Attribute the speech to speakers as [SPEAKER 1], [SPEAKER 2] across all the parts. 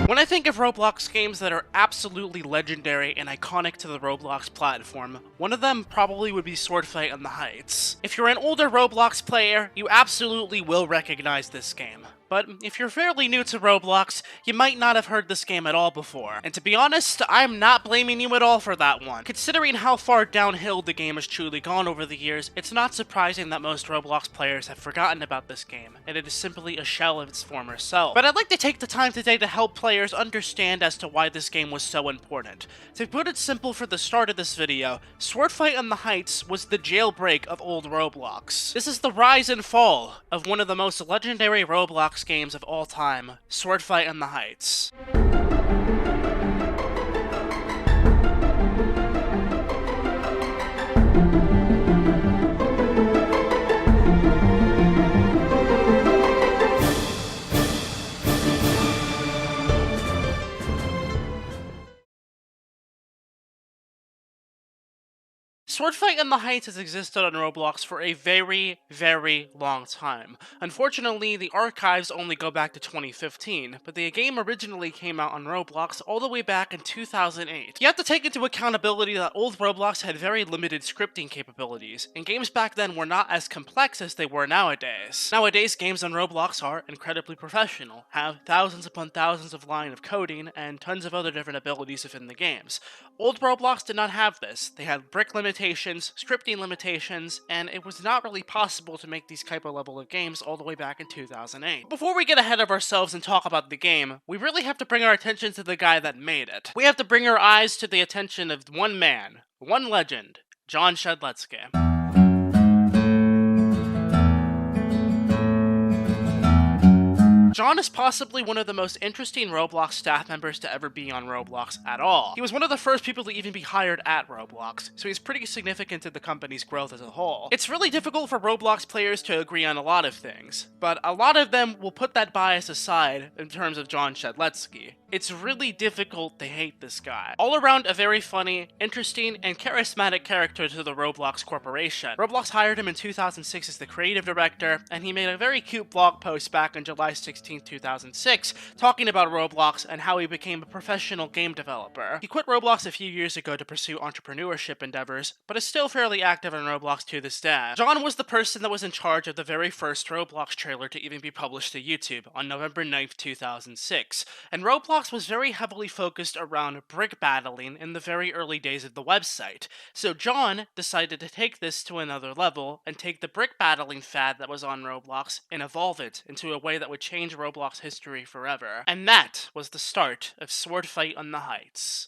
[SPEAKER 1] When I think of Roblox games that are absolutely legendary and iconic to the Roblox platform, one of them probably would be Swordfight on the Heights. If you're an older Roblox player, you absolutely will recognize this game. But if you're fairly new to Roblox, you might not have heard this game at all before. And to be honest, I'm not blaming you at all for that one. Considering how far downhill the game has truly gone over the years, it's not surprising that most Roblox players have forgotten about this game, and it is simply a shell of its former self. But I'd like to take the time today to help players understand as to why this game was so important. To put it simple for the start of this video, Swordfight on the Heights was the jailbreak of old Roblox. This is the rise and fall of one of the most legendary Roblox games of all time, Swordfight on the Heights. Swordfight on the Heights has existed on Roblox for a very, very long time. Unfortunately, the archives only go back to 2015, but the game originally came out on Roblox all the way back in 2008. You have to take into accountability that old Roblox had very limited scripting capabilities, and games back then were not as complex as they were nowadays. Nowadays, games on Roblox are incredibly professional, have thousands upon thousands of lines of coding, and tons of other different abilities within the games. Old Roblox did not have this. They had brick limitations, scripting limitations, and it was not really possible to make these type of level of games all the way back in 2008. Before we get ahead of ourselves and talk about the game, we really have to bring our attention to the guy that made it. We have to bring our eyes to the attention of one man, one legend, John Shedletsky. John is possibly one of the most interesting Roblox staff members to ever be on Roblox at all. He was one of the first people to even be hired at Roblox, so he's pretty significant to the company's growth as a whole. It's really difficult for Roblox players to agree on a lot of things, but a lot of them will put that bias aside in terms of John Shedletsky. It's really difficult to hate this guy. All around a very funny, interesting, and charismatic character to the Roblox Corporation. Roblox hired him in 2006 as the creative director, and he made a very cute blog post back on July 16, 2006, talking about Roblox and how he became a professional game developer. He quit Roblox a few years ago to pursue entrepreneurship endeavors, but is still fairly active on Roblox to this day. John was the person that was in charge of the very first Roblox trailer to even be published to YouTube on November 9th, 2006, and Roblox was very heavily focused around brick battling in the very early days of the website. So John decided to take this to another level and take the brick battling fad that was on Roblox and evolve it into a way that would change Roblox history forever. And that was the start of Swordfight on the Heights.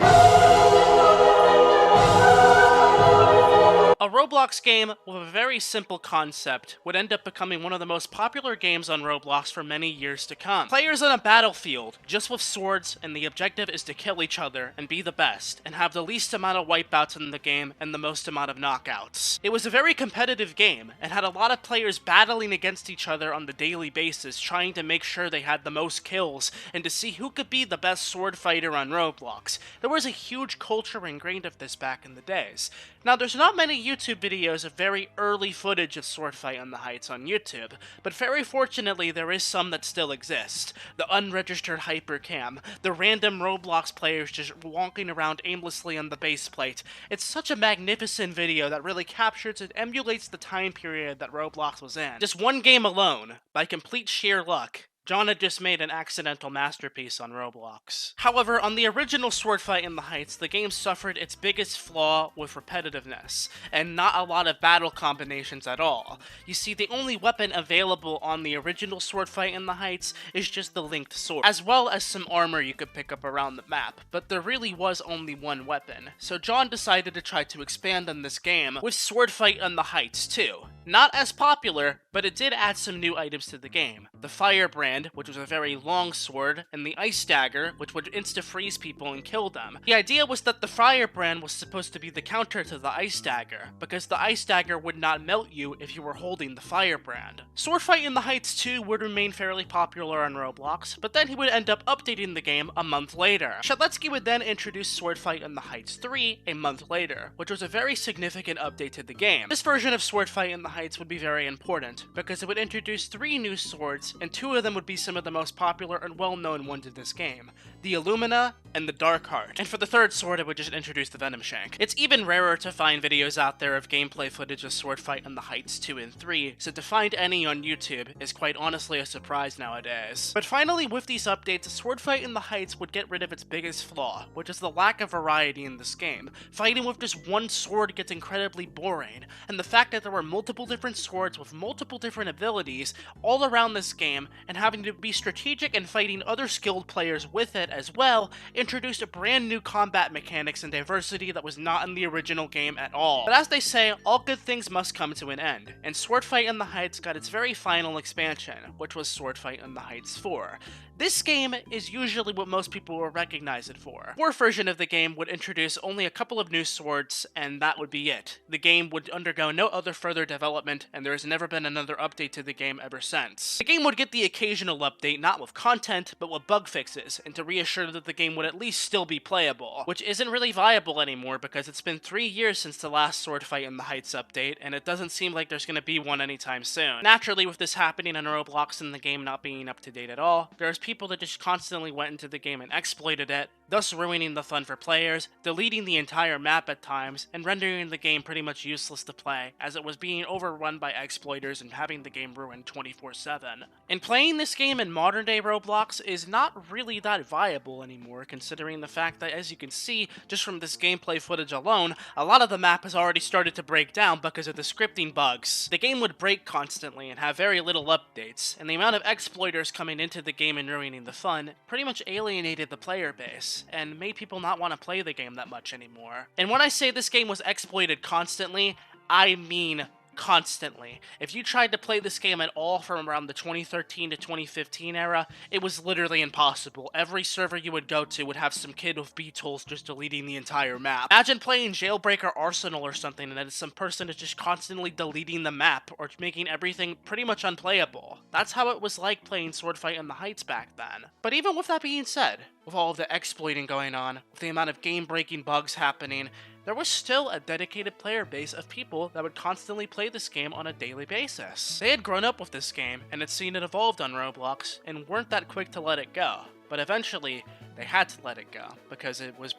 [SPEAKER 1] A Roblox game with a very simple concept would end up becoming one of the most popular games on Roblox for many years to come. Players on a battlefield, just with swords, and the objective is to kill each other and be the best, and have the least amount of wipeouts in the game and the most amount of knockouts. It was a very competitive game, and had a lot of players battling against each other on the daily basis, trying to make sure they had the most kills, and to see who could be the best sword fighter on Roblox. There was a huge culture ingrained of this back in the days. Now, there's not many YouTube videos of very early footage of Swordfight on the Heights on YouTube, but very fortunately there is some that still exist. The unregistered hypercam, the random Roblox players just walking around aimlessly on the base plate. It's such a magnificent video that really captures and emulates the time period that Roblox was in. Just one game alone, by complete sheer luck, John had just made an accidental masterpiece on Roblox. However, on the original Swordfight in the Heights, the game suffered its biggest flaw with repetitiveness, and not a lot of battle combinations at all. You see, the only weapon available on the original Swordfight in the Heights is just the linked sword, as well as some armor you could pick up around the map, but there really was only one weapon. So John decided to try to expand on this game with Swordfight on the Heights too. Not as popular, but it did add some new items to the game. The Firebrand, which was a very long sword, and the Ice Dagger, which would insta-freeze people and kill them. The idea was that the Firebrand was supposed to be the counter to the Ice Dagger, because the Ice Dagger would not melt you if you were holding the Firebrand. Swordfight in the Heights 2 would remain fairly popular on Roblox, but then he would end up updating the game a month later. Shedletsky would then introduce Swordfight in the Heights 3 a month later, which was a very significant update to the game. This version of Swordfight in the Heights would be very important, because it would introduce 3 new swords, and 2 of them would be some of the most popular and well-known ones in this game: the Illumina and the Darkheart. And for the 3rd sword, it would just introduce the Venom Shank. It's even rarer to find videos out there of gameplay footage of Sword Fight in the Heights 2 and 3, so to find any on YouTube is quite honestly a surprise nowadays. But finally, with these updates, Sword Fight in the Heights would get rid of its biggest flaw, which is the lack of variety in this game. Fighting with just one sword gets incredibly boring, and the fact that there were multiple different swords with multiple different abilities all around this game, and having to be strategic and fighting other skilled players with it as well, introduced a brand new combat mechanics and diversity that was not in the original game at all. But as they say, all good things must come to an end, and Sword Fight in the Heights got its very final expansion, which was Sword Fight in the Heights 4. This game is usually what most people will recognize it for. The 4th version of the game would introduce only a couple of new swords, and that would be it. The game would undergo no other further development, and there has never been another update to the game ever since. The game would get the occasional update, not with content, but with bug fixes, and to reassure that the game would at least still be playable, which isn't really viable anymore because it's been 3 years since the last Sword Fight in the Heights update, and it doesn't seem like there's going to be one anytime soon. Naturally, with this happening on Roblox and the game not being up to date at all, there's people that just constantly went into the game and exploited it, thus ruining the fun for players, deleting the entire map at times, and rendering the game pretty much useless to play, as it was being overrun by exploiters and having the game ruined 24/7. And playing this game in modern day Roblox is not really that viable anymore, considering the fact that, as you can see, just from this gameplay footage alone, a lot of the map has already started to break down because of the scripting bugs. The game would break constantly and have very little updates, and the amount of exploiters coming into the game and ruining the fun pretty much alienated the player base, and made people not want to play the game that much anymore. And when I say this game was exploited constantly, I mean constantly. If you tried to play this game at all from around the 2013 to 2015 era, it was literally impossible. Every server you would go to would have some kid with B-tools just deleting the entire map. Imagine playing Jailbreak or Arsenal or something, and then some person is just constantly deleting the map or making everything pretty much unplayable. That's how it was like playing Sword Fight in the Heights back then. But even with that being said, with all of the exploiting going on, with the amount of game-breaking bugs happening, there was still a dedicated player base of people that would constantly play this game on a daily basis. They had grown up with this game, and had seen it evolved on Roblox, and weren't that quick to let it go. But eventually, they had to let it go, because it was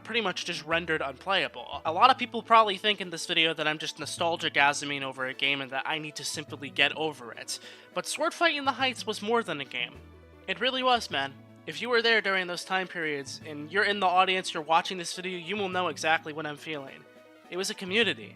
[SPEAKER 1] pretty much just rendered unplayable. A lot of people probably think in this video that I'm just nostalgia-gasming over a game and that I need to simply get over it. But Sword Fight in the Heights was more than a game. It really was, man. If you were there during those time periods, and you're in the audience, you're watching this video, you will know exactly what I'm feeling. It was a community.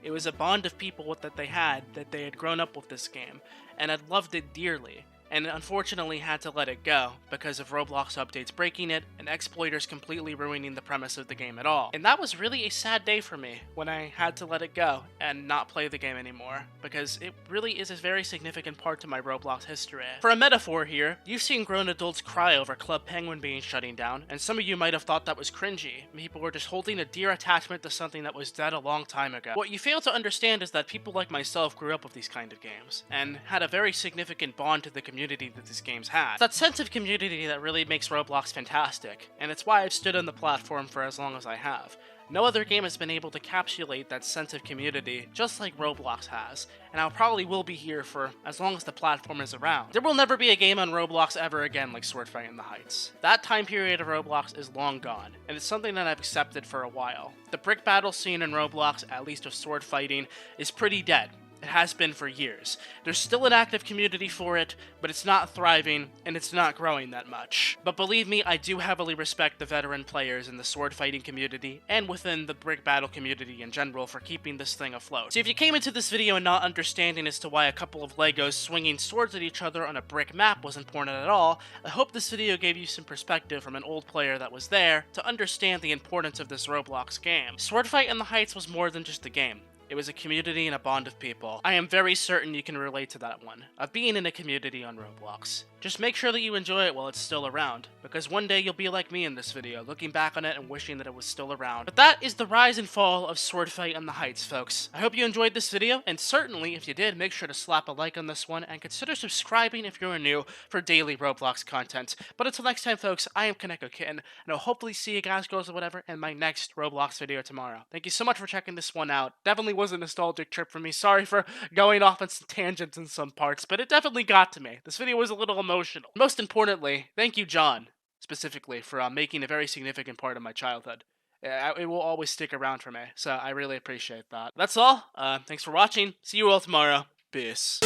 [SPEAKER 1] It was a bond of people that they had grown up with this game, and had loved it dearly, and unfortunately had to let it go because of Roblox updates breaking it and exploiters completely ruining the premise of the game at all. And that was really a sad day for me when I had to let it go and not play the game anymore, because it really is a very significant part to my Roblox history. For a metaphor here, you've seen grown adults cry over Club Penguin being shutting down, and some of you might have thought that was cringy. People were just holding a dear attachment to something that was dead a long time ago. What you fail to understand is that people like myself grew up with these kind of games, and had a very significant bond to the community that these games had. It's that sense of community that really makes Roblox fantastic, and it's why I've stood on the platform for as long as I have. No other game has been able to encapsulate that sense of community just like Roblox has, and I probably will be here for as long as the platform is around. There will never be a game on Roblox ever again like Sword Fight in the Heights. That time period of Roblox is long gone, and it's something that I've accepted for a while. The brick battle scene in Roblox, at least of sword fighting, is pretty dead. It has been for years. There's still an active community for it, but it's not thriving, and it's not growing that much. But believe me, I do heavily respect the veteran players in the sword fighting community, and within the brick battle community in general, for keeping this thing afloat. So if you came into this video and not understanding as to why a couple of Legos swinging swords at each other on a brick map was important at all, I hope this video gave you some perspective from an old player that was there to understand the importance of this Roblox game. Sword Fight in the Heights was more than just a game. It was a community and a bond of people. I am very certain you can relate to that one, of being in a community on Roblox. Just make sure that you enjoy it while it's still around, because one day you'll be like me in this video, looking back on it and wishing that it was still around. But that is the rise and fall of Swordfight on the Heights, folks. I hope you enjoyed this video, and certainly, if you did, make sure to slap a like on this one, and consider subscribing if you're new for daily Roblox content. But until next time, folks, I am Kaneko Kitten, and I'll hopefully see you guys, girls, or whatever, in my next Roblox video tomorrow. Thank you so much for checking this one out. Definitely was a nostalgic trip for me. Sorry for going off on some tangents in some parts, but it definitely got to me. This video was a little emotional. Most importantly, thank you, John, specifically, for making a very significant part of my childhood. It will always stick around for me, so I really appreciate that. That's all. Thanks for watching. See you all tomorrow. Peace.